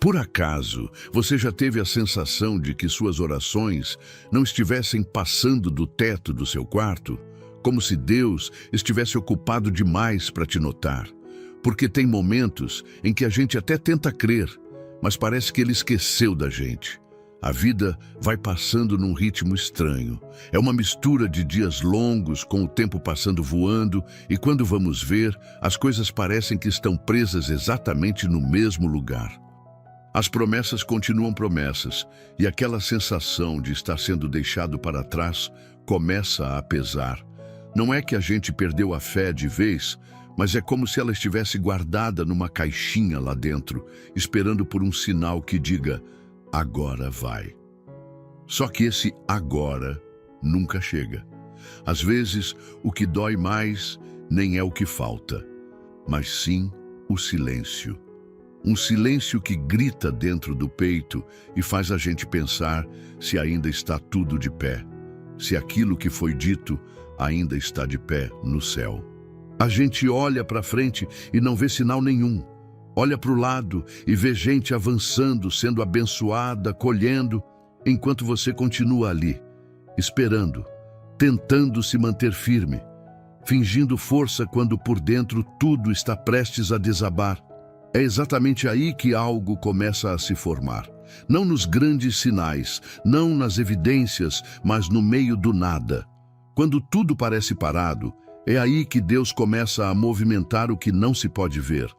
Por acaso, você já teve a sensação de que suas orações não estivessem passando do teto do seu quarto? Como se Deus estivesse ocupado demais para te notar? Porque tem momentos em que a gente até tenta crer, mas parece que Ele esqueceu da gente. A vida vai passando num ritmo estranho. É uma mistura de dias longos com o tempo passando voando e quando vamos ver, as coisas parecem que estão presas exatamente no mesmo lugar. As promessas continuam promessas e aquela sensação de estar sendo deixado para trás começa a pesar. Não é que a gente perdeu a fé de vez, mas é como se ela estivesse guardada numa caixinha lá dentro, esperando por um sinal que diga: agora vai. Só que esse agora nunca chega. Às vezes, o que dói mais nem é o que falta, mas sim o silêncio. Um silêncio que grita dentro do peito e faz a gente pensar se ainda está tudo de pé, se aquilo que foi dito ainda está de pé no céu. A gente olha para frente e não vê sinal nenhum. Olha para o lado e vê gente avançando, sendo abençoada, colhendo, enquanto você continua ali, esperando, tentando se manter firme, fingindo força quando por dentro tudo está prestes a desabar. É exatamente aí que algo começa a se formar. Não nos grandes sinais, não nas evidências, mas no meio do nada. Quando tudo parece parado, é aí que Deus começa a movimentar o que não se pode ver.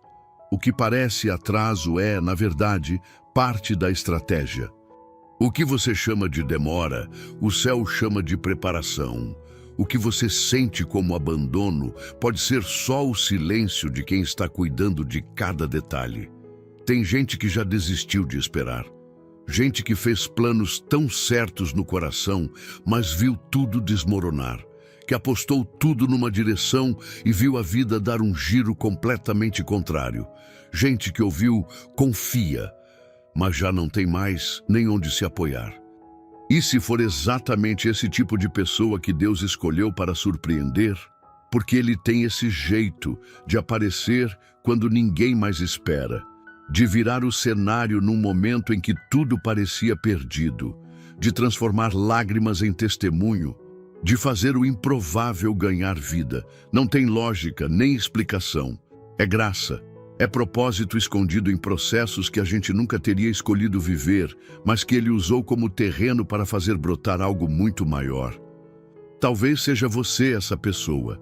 O que parece atraso é, na verdade, parte da estratégia. O que você chama de demora, o céu chama de preparação. O que você sente como abandono pode ser só o silêncio de quem está cuidando de cada detalhe. Tem gente que já desistiu de esperar. Gente que fez planos tão certos no coração, mas viu tudo desmoronar. Que apostou tudo numa direção e viu a vida dar um giro completamente contrário. Gente que ouviu confia, mas já não tem mais nem onde se apoiar. E se for exatamente esse tipo de pessoa que Deus escolheu para surpreender? Porque Ele tem esse jeito de aparecer quando ninguém mais espera, de virar o cenário num momento em que tudo parecia perdido, de transformar lágrimas em testemunho, de fazer o improvável ganhar vida. Não tem lógica nem explicação. É graça. É propósito escondido em processos que a gente nunca teria escolhido viver, mas que Ele usou como terreno para fazer brotar algo muito maior. Talvez seja você essa pessoa.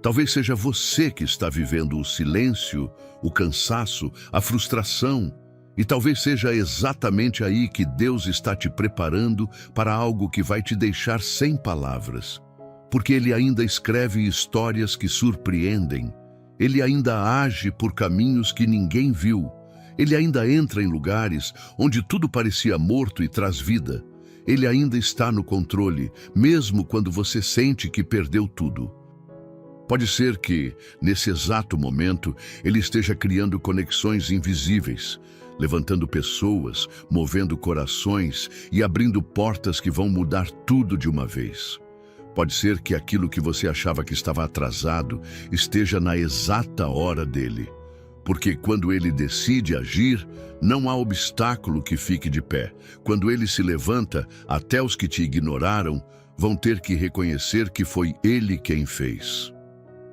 Talvez seja você que está vivendo o silêncio, o cansaço, a frustração. E talvez seja exatamente aí que Deus está te preparando para algo que vai te deixar sem palavras. Porque Ele ainda escreve histórias que surpreendem. Ele ainda age por caminhos que ninguém viu. Ele ainda entra em lugares onde tudo parecia morto e traz vida. Ele ainda está no controle, mesmo quando você sente que perdeu tudo. Pode ser que, nesse exato momento, Ele esteja criando conexões invisíveis, levantando pessoas, movendo corações e abrindo portas que vão mudar tudo de uma vez. Pode ser que aquilo que você achava que estava atrasado esteja na exata hora dele. Porque quando Ele decide agir, não há obstáculo que fique de pé. Quando Ele se levanta, até os que te ignoraram vão ter que reconhecer que foi Ele quem fez.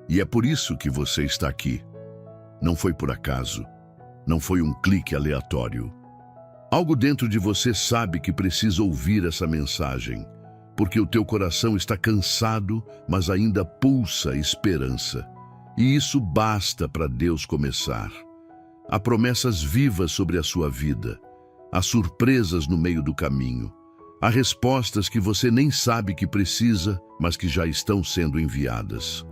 E é por isso que você está aqui. Não foi por acaso. Não foi um clique aleatório. Algo dentro de você sabe que precisa ouvir essa mensagem. Porque o teu coração está cansado, mas ainda pulsa esperança. E isso basta para Deus começar. Há promessas vivas sobre a sua vida. Há surpresas no meio do caminho. Há respostas que você nem sabe que precisa, mas que já estão sendo enviadas.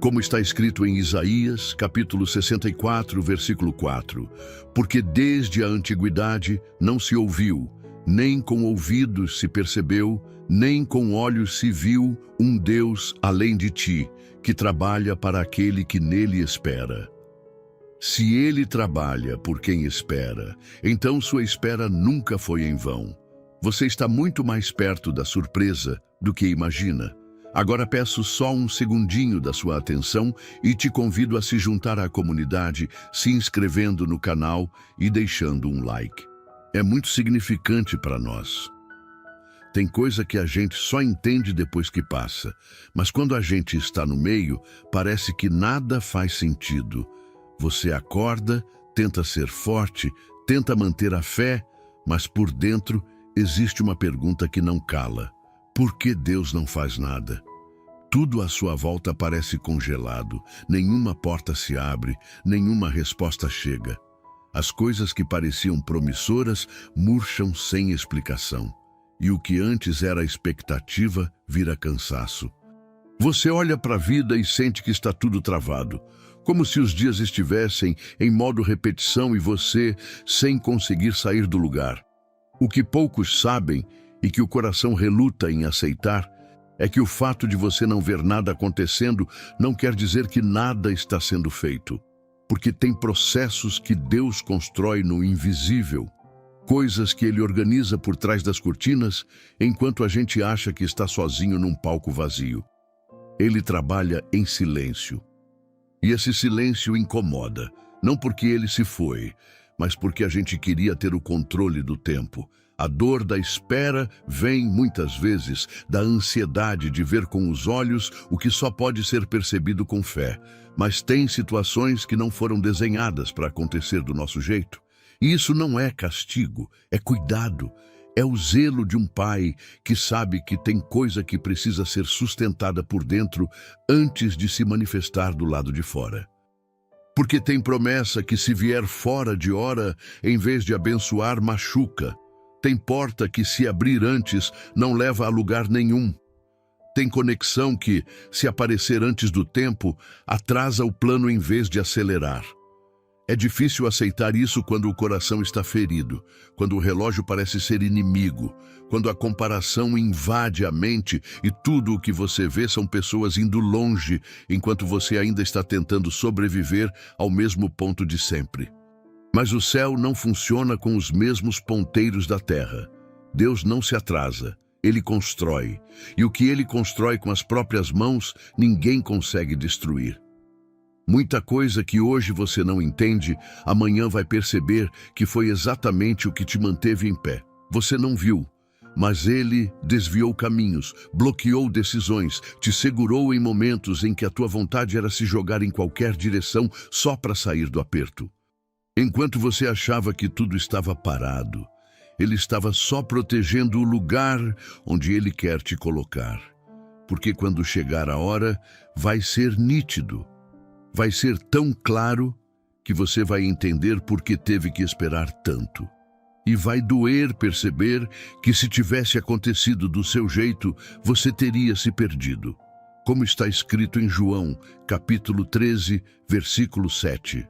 Como está escrito em Isaías, capítulo 64, versículo 4. Porque desde a antiguidade não se ouviu, nem com ouvidos se percebeu, nem com olhos se viu um Deus além de ti, que trabalha para aquele que nele espera. Se Ele trabalha por quem espera, então sua espera nunca foi em vão. Você está muito mais perto da surpresa do que imagina. Agora peço só um segundinho da sua atenção e te convido a se juntar à comunidade, se inscrevendo no canal e deixando um like. É muito significante para nós. Tem coisa que a gente só entende depois que passa, mas quando a gente está no meio, parece que nada faz sentido. Você acorda, tenta ser forte, tenta manter a fé, mas por dentro existe uma pergunta que não cala. Por que Deus não faz nada? Tudo à sua volta parece congelado, nenhuma porta se abre, nenhuma resposta chega. As coisas que pareciam promissoras murcham sem explicação. E o que antes era expectativa vira cansaço. Você olha para a vida e sente que está tudo travado, como se os dias estivessem em modo repetição e você sem conseguir sair do lugar. O que poucos sabem e que o coração reluta em aceitar é que o fato de você não ver nada acontecendo não quer dizer que nada está sendo feito, porque tem processos que Deus constrói no invisível, coisas que Ele organiza por trás das cortinas, enquanto a gente acha que está sozinho num palco vazio. Ele trabalha em silêncio. E esse silêncio incomoda, não porque Ele se foi, mas porque a gente queria ter o controle do tempo. A dor da espera vem, muitas vezes, da ansiedade de ver com os olhos o que só pode ser percebido com fé. Mas tem situações que não foram desenhadas para acontecer do nosso jeito. E isso não é castigo, é cuidado. É o zelo de um pai que sabe que tem coisa que precisa ser sustentada por dentro antes de se manifestar do lado de fora. Porque tem promessa que se vier fora de hora, em vez de abençoar, machuca. Tem porta que se abrir antes não leva a lugar nenhum. Tem conexão que, se aparecer antes do tempo, atrasa o plano em vez de acelerar. É difícil aceitar isso quando o coração está ferido, quando o relógio parece ser inimigo, quando a comparação invade a mente e tudo o que você vê são pessoas indo longe, enquanto você ainda está tentando sobreviver ao mesmo ponto de sempre. Mas o céu não funciona com os mesmos ponteiros da terra. Deus não se atrasa, Ele constrói. E o que Ele constrói com as próprias mãos, ninguém consegue destruir. Muita coisa que hoje você não entende, amanhã vai perceber que foi exatamente o que te manteve em pé. Você não viu, mas Ele desviou caminhos, bloqueou decisões, te segurou em momentos em que a tua vontade era se jogar em qualquer direção só para sair do aperto. Enquanto você achava que tudo estava parado, Ele estava só protegendo o lugar onde Ele quer te colocar. Porque quando chegar a hora, vai ser nítido. Vai ser tão claro que você vai entender por que teve que esperar tanto. E vai doer perceber que se tivesse acontecido do seu jeito, você teria se perdido. Como está escrito em João, capítulo 13, versículo 7.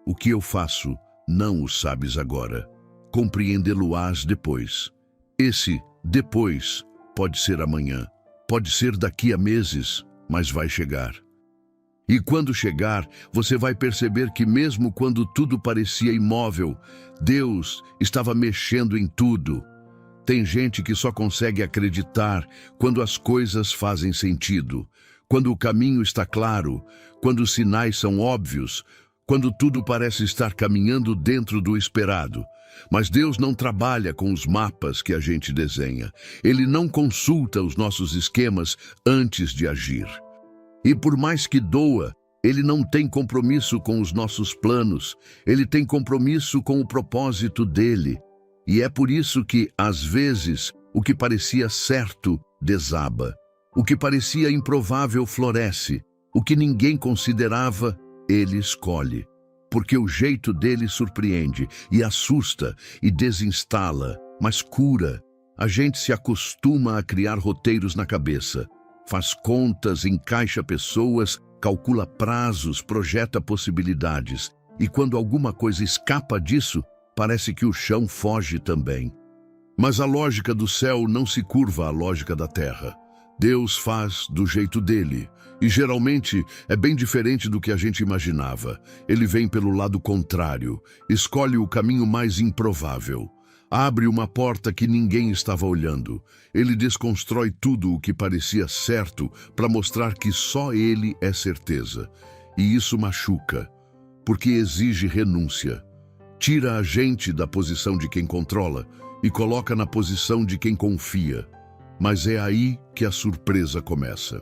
O que eu faço, não o sabes agora. Compreendê-lo-ás depois. Esse depois pode ser amanhã, pode ser daqui a meses, mas vai chegar. E quando chegar, você vai perceber que mesmo quando tudo parecia imóvel, Deus estava mexendo em tudo. Tem gente que só consegue acreditar quando as coisas fazem sentido, quando o caminho está claro, quando os sinais são óbvios, quando tudo parece estar caminhando dentro do esperado. Mas Deus não trabalha com os mapas que a gente desenha. Ele não consulta os nossos esquemas antes de agir. E por mais que doa, Ele não tem compromisso com os nossos planos, Ele tem compromisso com o propósito dEle. E é por isso que, às vezes, o que parecia certo desaba, o que parecia improvável floresce, o que ninguém considerava, Ele escolhe. Porque o jeito dEle surpreende e assusta e desinstala, mas cura. A gente se acostuma a criar roteiros na cabeça. Faz contas, encaixa pessoas, calcula prazos, projeta possibilidades. E quando alguma coisa escapa disso, parece que o chão foge também. Mas a lógica do céu não se curva à lógica da terra. Deus faz do jeito dele. E geralmente é bem diferente do que a gente imaginava. Ele vem pelo lado contrário, escolhe o caminho mais improvável. Abre uma porta que ninguém estava olhando. Ele desconstrói tudo o que parecia certo para mostrar que só ele é certeza. E isso machuca, porque exige renúncia. Tira a gente da posição de quem controla e coloca na posição de quem confia. Mas é aí que a surpresa começa.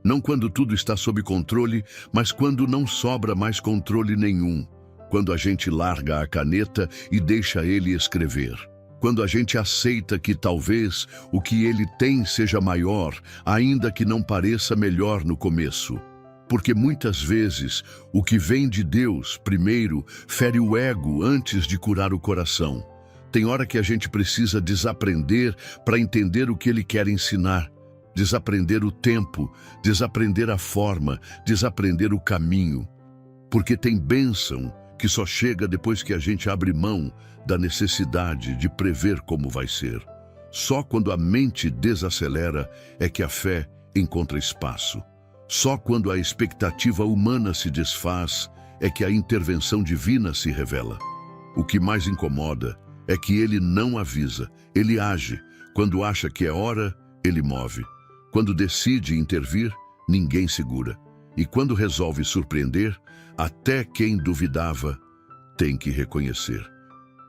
Não quando tudo está sob controle, mas quando não sobra mais controle nenhum. Quando a gente larga a caneta e deixa ele escrever. Quando a gente aceita que talvez o que ele tem seja maior, ainda que não pareça melhor no começo. Porque muitas vezes o que vem de Deus, primeiro, fere o ego antes de curar o coração. Tem hora que a gente precisa desaprender para entender o que ele quer ensinar. Desaprender o tempo, desaprender a forma, desaprender o caminho. Porque tem bênção que só chega depois que a gente abre mão da necessidade de prever como vai ser. Só quando a mente desacelera é que a fé encontra espaço. Só quando a expectativa humana se desfaz é que a intervenção divina se revela. O que mais incomoda é que ele não avisa, ele age. Quando acha que é hora, ele move. Quando decide intervir, ninguém segura. E quando resolve surpreender, até quem duvidava tem que reconhecer.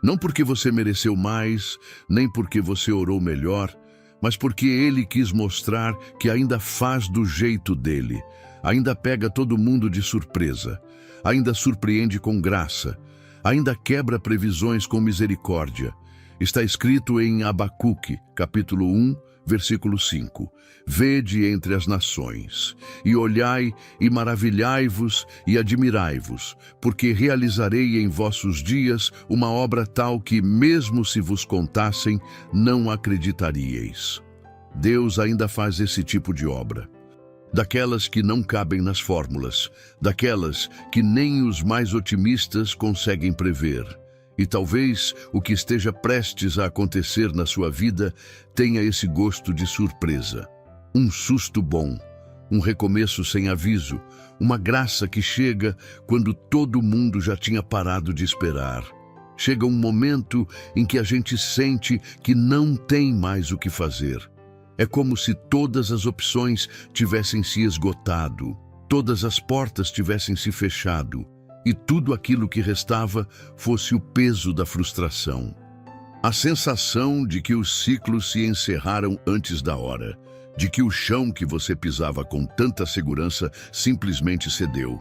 Não porque você mereceu mais, nem porque você orou melhor, mas porque ele quis mostrar que ainda faz do jeito dele, ainda pega todo mundo de surpresa, ainda surpreende com graça, ainda quebra previsões com misericórdia. Está escrito em Abacuque, capítulo 1, versículo 5. Vede entre as nações, e olhai, e maravilhai-vos, e admirai-vos, porque realizarei em vossos dias uma obra tal que, mesmo se vos contassem, não acreditaríeis. Deus ainda faz esse tipo de obra. Daquelas que não cabem nas fórmulas, daquelas que nem os mais otimistas conseguem prever. E talvez o que esteja prestes a acontecer na sua vida tenha esse gosto de surpresa. Um susto bom, um recomeço sem aviso, uma graça que chega quando todo mundo já tinha parado de esperar. Chega um momento em que a gente sente que não tem mais o que fazer. É como se todas as opções tivessem se esgotado, todas as portas tivessem se fechado, e tudo aquilo que restava fosse o peso da frustração. A sensação de que os ciclos se encerraram antes da hora, de que o chão que você pisava com tanta segurança simplesmente cedeu.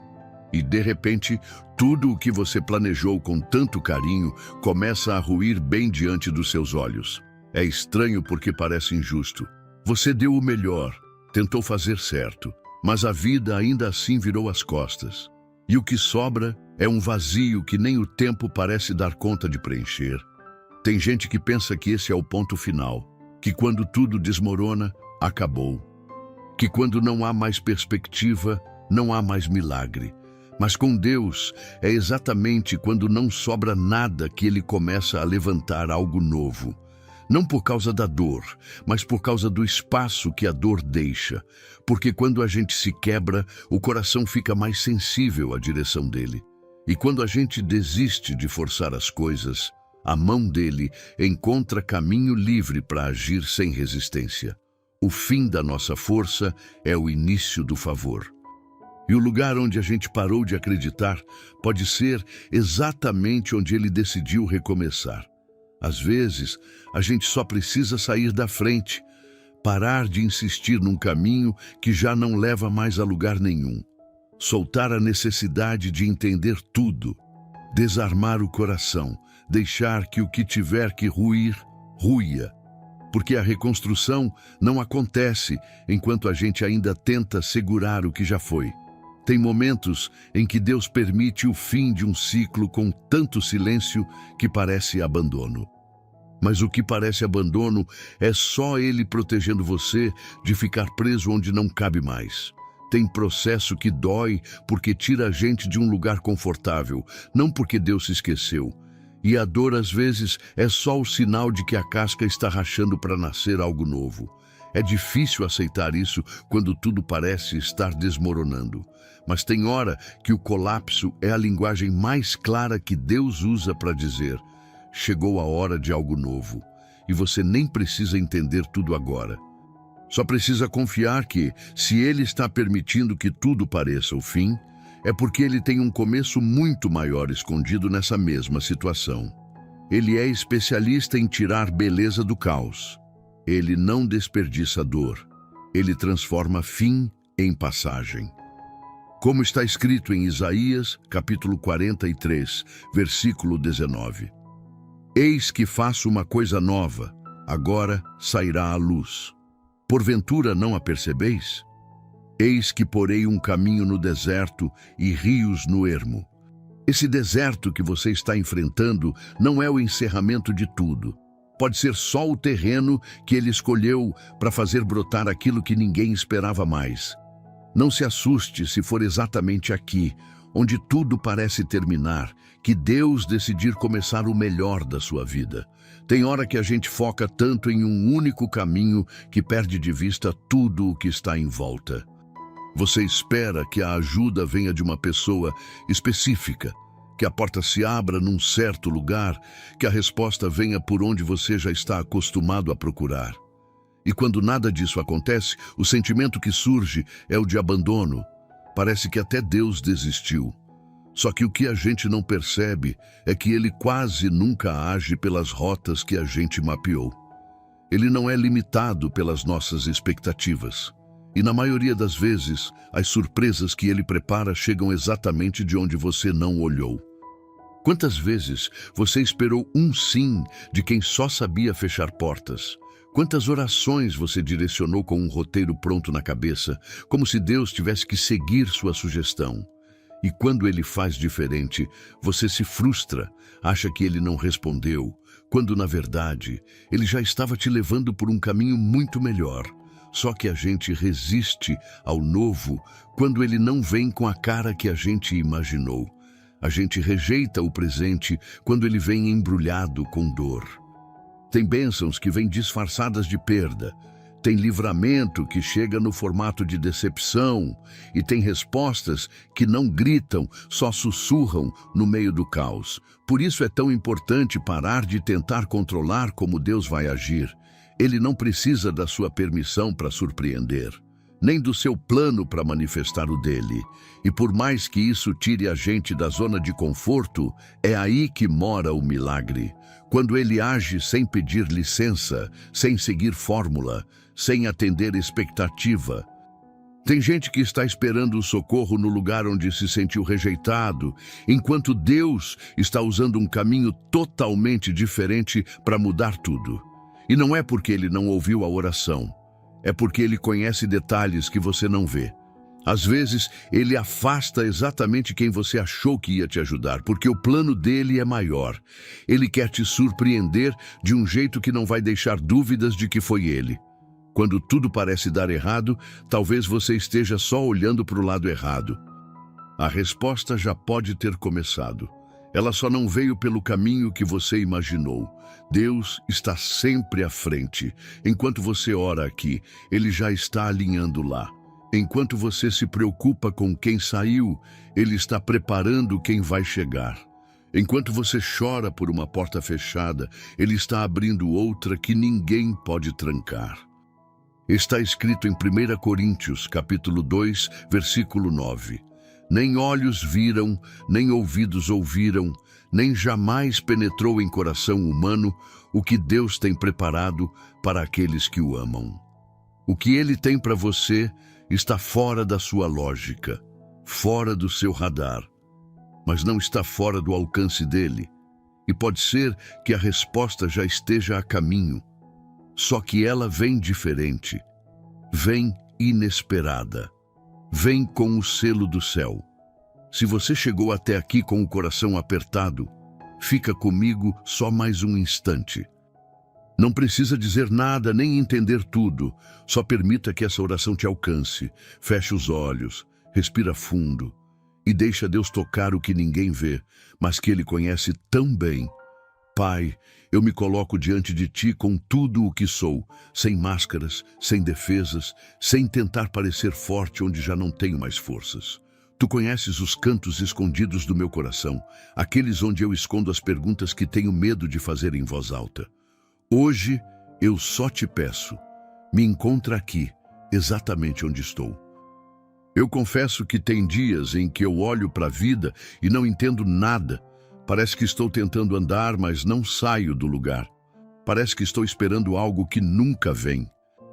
E, de repente, tudo o que você planejou com tanto carinho começa a ruir bem diante dos seus olhos. É estranho porque parece injusto. Você deu o melhor, tentou fazer certo, mas a vida ainda assim virou as costas. E o que sobra é um vazio que nem o tempo parece dar conta de preencher. Tem gente que pensa que esse é o ponto final, que quando tudo desmorona, acabou. Que quando não há mais perspectiva, não há mais milagre. Mas com Deus, é exatamente quando não sobra nada que Ele começa a levantar algo novo. Não por causa da dor, mas por causa do espaço que a dor deixa. Porque quando a gente se quebra, o coração fica mais sensível à direção dele. E quando a gente desiste de forçar as coisas, a mão dele encontra caminho livre para agir sem resistência. O fim da nossa força é o início do favor. E o lugar onde a gente parou de acreditar pode ser exatamente onde ele decidiu recomeçar. Às vezes, a gente só precisa sair da frente, parar de insistir num caminho que já não leva mais a lugar nenhum. Soltar a necessidade de entender tudo, desarmar o coração, deixar que o que tiver que ruir, ruia. Porque a reconstrução não acontece enquanto a gente ainda tenta segurar o que já foi. Tem momentos em que Deus permite o fim de um ciclo com tanto silêncio que parece abandono. Mas o que parece abandono é só Ele protegendo você de ficar preso onde não cabe mais. Tem processo que dói porque tira a gente de um lugar confortável, não porque Deus se esqueceu. E a dor, às vezes, é só o sinal de que a casca está rachando para nascer algo novo. É difícil aceitar isso quando tudo parece estar desmoronando. Mas tem hora que o colapso é a linguagem mais clara que Deus usa para dizer: chegou a hora de algo novo, e você nem precisa entender tudo agora. Só precisa confiar que, se Ele está permitindo que tudo pareça o fim, é porque Ele tem um começo muito maior escondido nessa mesma situação. Ele é especialista em tirar beleza do caos. Ele não desperdiça dor. Ele transforma fim em passagem. Como está escrito em Isaías, capítulo 43, versículo 19. Eis que faço uma coisa nova, agora sairá à luz. Porventura não a percebeis? Eis que porei um caminho no deserto e rios no ermo. Esse deserto que você está enfrentando não é o encerramento de tudo. Pode ser só o terreno que Ele escolheu para fazer brotar aquilo que ninguém esperava mais. Não se assuste se for exatamente aqui, onde tudo parece terminar, que Deus decidir começar o melhor da sua vida. Tem hora que a gente foca tanto em um único caminho que perde de vista tudo o que está em volta. Você espera que a ajuda venha de uma pessoa específica, que a porta se abra num certo lugar, que a resposta venha por onde você já está acostumado a procurar. E quando nada disso acontece, o sentimento que surge é o de abandono. Parece que até Deus desistiu. Só que o que a gente não percebe é que Ele quase nunca age pelas rotas que a gente mapeou. Ele não é limitado pelas nossas expectativas. E na maioria das vezes, as surpresas que Ele prepara chegam exatamente de onde você não olhou. Quantas vezes você esperou um sim de quem só sabia fechar portas? Quantas orações você direcionou com um roteiro pronto na cabeça, como se Deus tivesse que seguir sua sugestão? E quando Ele faz diferente, você se frustra, acha que Ele não respondeu, quando na verdade Ele já estava te levando por um caminho muito melhor. Só que a gente resiste ao novo quando ele não vem com a cara que a gente imaginou. A gente rejeita o presente quando ele vem embrulhado com dor. Tem bênçãos que vêm disfarçadas de perda. Tem livramento que chega no formato de decepção. E tem respostas que não gritam, só sussurram no meio do caos. Por isso é tão importante parar de tentar controlar como Deus vai agir. Ele não precisa da sua permissão para surpreender, nem do seu plano para manifestar o dele. E por mais que isso tire a gente da zona de conforto, é aí que mora o milagre. Quando ele age sem pedir licença, sem seguir fórmula, sem atender expectativa. Tem gente que está esperando o socorro no lugar onde se sentiu rejeitado, enquanto Deus está usando um caminho totalmente diferente para mudar tudo. E não é porque Ele não ouviu a oração, é porque Ele conhece detalhes que você não vê. Às vezes, Ele afasta exatamente quem você achou que ia te ajudar, porque o plano dele é maior. Ele quer te surpreender de um jeito que não vai deixar dúvidas de que foi Ele. Quando tudo parece dar errado, talvez você esteja só olhando para o lado errado. A resposta já pode ter começado. Ela só não veio pelo caminho que você imaginou. Deus está sempre à frente. Enquanto você ora aqui, Ele já está alinhando lá. Enquanto você se preocupa com quem saiu, Ele está preparando quem vai chegar. Enquanto você chora por uma porta fechada, Ele está abrindo outra que ninguém pode trancar. Está escrito em 1 Coríntios, capítulo 2, versículo 9. Nem olhos viram, nem ouvidos ouviram, nem jamais penetrou em coração humano o que Deus tem preparado para aqueles que o amam. O que Ele tem para você está fora da sua lógica, fora do seu radar, mas não está fora do alcance dele. E pode ser que a resposta já esteja a caminho, só que ela vem diferente, vem inesperada. Vem com o selo do céu. Se você chegou até aqui com o coração apertado, fica comigo só mais um instante. Não precisa dizer nada nem entender tudo. Só permita que essa oração te alcance. Feche os olhos, respira fundo e deixa Deus tocar o que ninguém vê, mas que Ele conhece tão bem. Pai, eu me coloco diante de Ti com tudo o que sou, sem máscaras, sem defesas, sem tentar parecer forte onde já não tenho mais forças. Tu conheces os cantos escondidos do meu coração, aqueles onde eu escondo as perguntas que tenho medo de fazer em voz alta. Hoje, eu só te peço, me encontra aqui, exatamente onde estou. Eu confesso que tem dias em que eu olho para a vida e não entendo nada. Parece que estou tentando andar, mas não saio do lugar. Parece que estou esperando algo que nunca vem.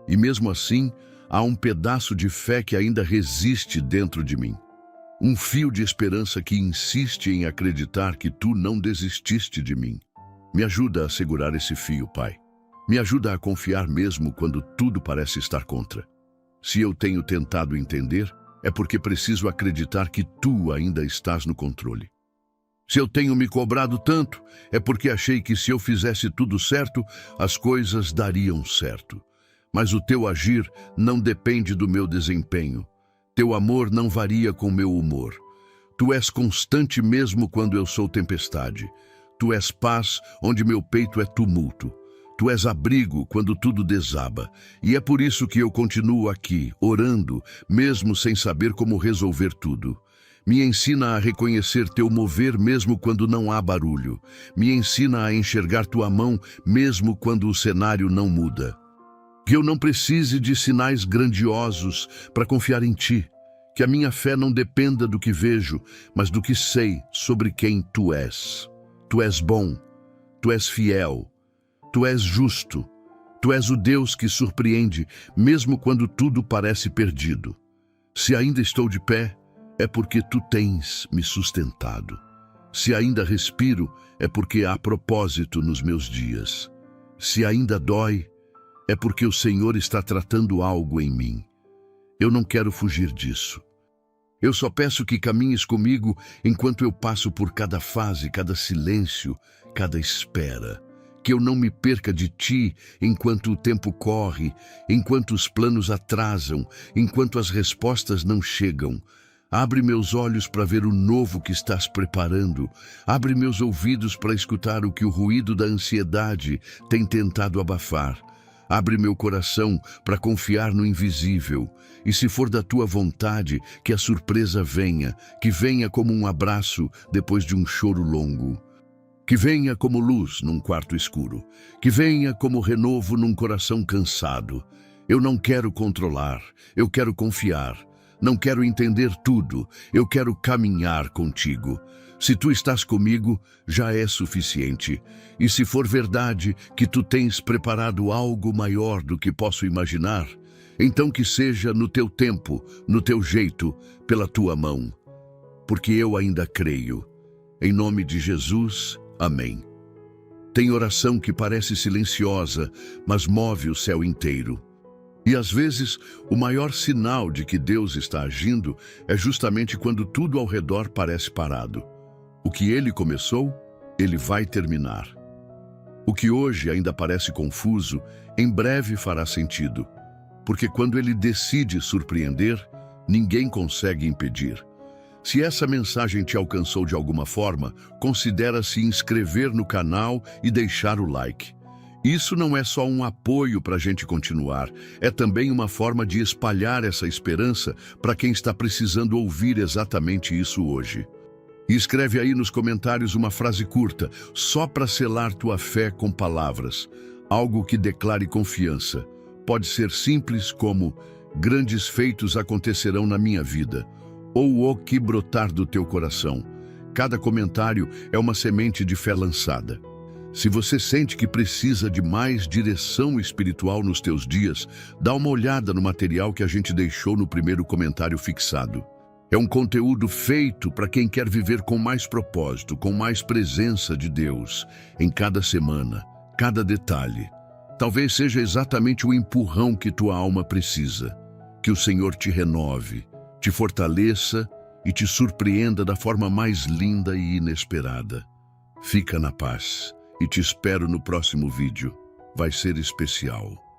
E mesmo assim, há um pedaço de fé que ainda resiste dentro de mim. Um fio de esperança que insiste em acreditar que tu não desististe de mim. Me ajuda a segurar esse fio, Pai. Me ajuda a confiar mesmo quando tudo parece estar contra. Se eu tenho tentado entender, é porque preciso acreditar que tu ainda estás no controle. Se eu tenho me cobrado tanto, é porque achei que se eu fizesse tudo certo, as coisas dariam certo. Mas o teu agir não depende do meu desempenho. Teu amor não varia com meu humor. Tu és constante mesmo quando eu sou tempestade. Tu és paz onde meu peito é tumulto. Tu és abrigo quando tudo desaba. E é por isso que eu continuo aqui, orando, mesmo sem saber como resolver tudo. Me ensina a reconhecer teu mover mesmo quando não há barulho. Me ensina a enxergar tua mão mesmo quando o cenário não muda. Que eu não precise de sinais grandiosos para confiar em ti. Que a minha fé não dependa do que vejo, mas do que sei sobre quem tu és. Tu és bom, tu és fiel, tu és justo, tu és o Deus que surpreende, mesmo quando tudo parece perdido. Se ainda estou de pé, é porque tu tens me sustentado. Se ainda respiro, é porque há propósito nos meus dias. Se ainda dói, é porque o Senhor está tratando algo em mim. Eu não quero fugir disso. Eu só peço que caminhes comigo enquanto eu passo por cada fase, cada silêncio, cada espera. Que eu não me perca de ti enquanto o tempo corre, enquanto os planos atrasam, enquanto as respostas não chegam. Abre meus olhos para ver o novo que estás preparando. Abre meus ouvidos para escutar o que o ruído da ansiedade tem tentado abafar. Abre meu coração para confiar no invisível. E se for da tua vontade, que a surpresa venha, que venha como um abraço depois de um choro longo. Que venha como luz num quarto escuro. Que venha como renovo num coração cansado. Eu não quero controlar, eu quero confiar. Não quero entender tudo, eu quero caminhar contigo. Se tu estás comigo, já é suficiente. E se for verdade que tu tens preparado algo maior do que posso imaginar, então que seja no teu tempo, no teu jeito, pela tua mão. Porque eu ainda creio. Em nome de Jesus, amém. Tem oração que parece silenciosa, mas move o céu inteiro. E às vezes, o maior sinal de que Deus está agindo é justamente quando tudo ao redor parece parado. O que Ele começou, Ele vai terminar. O que hoje ainda parece confuso, em breve fará sentido. Porque quando Ele decide surpreender, ninguém consegue impedir. Se essa mensagem te alcançou de alguma forma, considera se inscrever no canal e deixar o like. Isso não é só um apoio para a gente continuar, é também uma forma de espalhar essa esperança para quem está precisando ouvir exatamente isso hoje. E escreve aí nos comentários uma frase curta, só para selar tua fé com palavras, algo que declare confiança. Pode ser simples como, grandes feitos acontecerão na minha vida, ou o que brotar do teu coração. Cada comentário é uma semente de fé lançada. Se você sente que precisa de mais direção espiritual nos teus dias, dá uma olhada no material que a gente deixou no primeiro comentário fixado. É um conteúdo feito para quem quer viver com mais propósito, com mais presença de Deus, em cada semana, cada detalhe. Talvez seja exatamente o empurrão que tua alma precisa. Que o Senhor te renove, te fortaleça e te surpreenda da forma mais linda e inesperada. Fica na paz. E te espero no próximo vídeo. Vai ser especial.